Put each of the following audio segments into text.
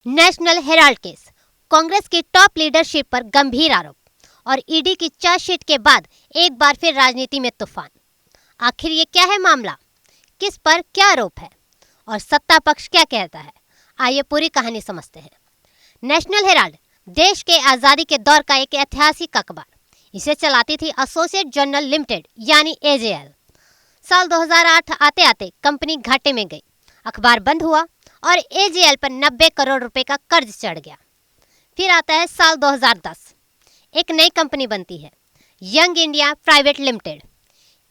National Herald case, Congress की top leadership पर गंभीर आरोप और ईडी की चार्जशीट के बाद एक बार फिर राजनीति में तूफान। आखिर ये क्या है मामला, किस पर क्या आरोप है और सत्ता पक्ष क्या कहता है, आइए पूरी कहानी समझते हैं। नेशनल हेराल्ड देश के आज़ादी के दौर का एक ऐतिहासिक अखबार। इसे चलाती थी एसोसिएट जर्नल लिमिटेड यानी एजेएल। साल 2008 आते आते कंपनी घाटे में गई, अखबार बंद हुआ और एजेएल पर 90 करोड़ रुपए का कर्ज चढ़ गया। फिर आता है साल 2010, एक नई कंपनी बनती है, यंग इंडिया प्राइवेट लिमिटेड।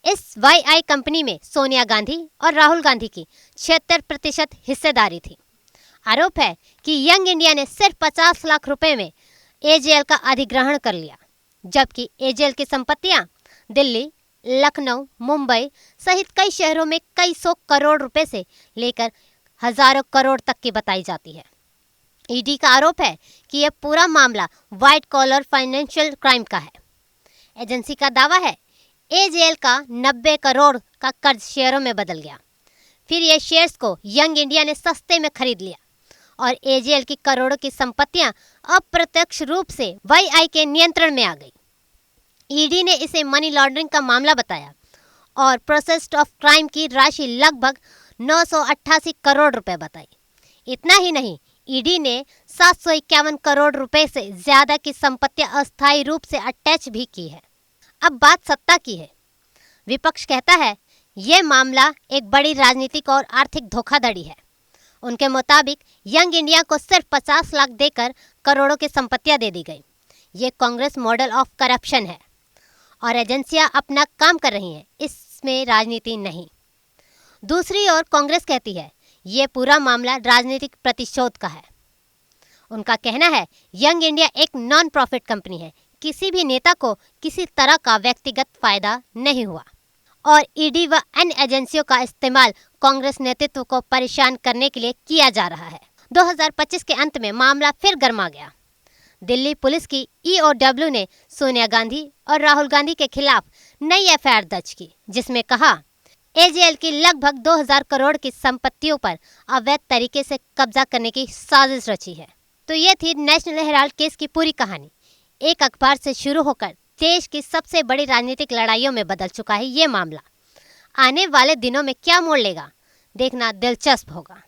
इस वाईआई कंपनी में सोनिया गांधी और राहुल गांधी की 76% हिस्सेदारी थी। आरोप है कि यंग इंडिया ने सिर्फ 50 लाख रुपए में एजेएल का अधिग्रहण कर लिया, जबकि एजेएल की संपत्तियां दिल्ली, लखनऊ, मुंबई सहित कई शहरों में कई सौ करोड़ रुपए से लेकर हजारों करोड़ तक की बताई जाती है। ईडी का आरोप है कि यह पूरा मामला व्हाइट कॉलर फाइनेंशियल क्राइम का है। एजेंसी का दावा है एजेएल का 90 करोड़ का कर्ज शेयरों में बदल गया। फिर ये शेयर्स को यंग इंडिया ने सस्ते में खरीद लिया और एजेएल की करोड़ों की संपत्तियां अप्रत्यक्ष रूप से वाईआई के नियंत्रण में आ गई। ईडी ने इसे मनी लॉन्ड्रिंग का मामला बताया और प्रोसेस ऑफ क्राइम की राशि लगभग 988 करोड़ रुपए बताई। इतना ही नहीं, ईडी ने 751 करोड़ रुपए से ज्यादा की संपत्तियां अस्थायी रूप से अटैच भी की है। अब बात सत्ता की है। विपक्ष कहता है यह मामला एक बड़ी राजनीतिक और आर्थिक धोखाधड़ी है। उनके मुताबिक यंग इंडिया को सिर्फ 50 लाख देकर करोड़ों की संपत्तियां दे दी गई। ये कांग्रेस मॉडल ऑफ करप्शन है और एजेंसियां अपना काम कर रही हैं, इसमें राजनीति नहीं। दूसरी ओर कांग्रेस कहती है ये पूरा मामला राजनीतिक प्रतिशोध का है। उनका कहना है यंग इंडिया एक नॉन प्रॉफिट कंपनी है, किसी भी नेता को किसी तरह का व्यक्तिगत फायदा नहीं हुआ और ईडी व अन्य एजेंसियों का इस्तेमाल कांग्रेस नेतृत्व को परेशान करने के लिए किया जा रहा है। 2025 के अंत में मामला फिर गर्मा गया। दिल्ली पुलिस की ईओडब्ल्यू ने सोनिया गांधी और राहुल गांधी के खिलाफ नई एफआईआर दर्ज की, जिसमें कहा एजेएल की लगभग 2000 करोड़ की संपत्तियों पर अवैध तरीके से कब्जा करने की साजिश रची है। तो ये थी नेशनल हेराल्ड केस की पूरी कहानी। एक अखबार से शुरू होकर देश की सबसे बड़ी राजनीतिक लड़ाइयों में बदल चुका है ये मामला। आने वाले दिनों में क्या मोड़ लेगा, देखना दिलचस्प होगा।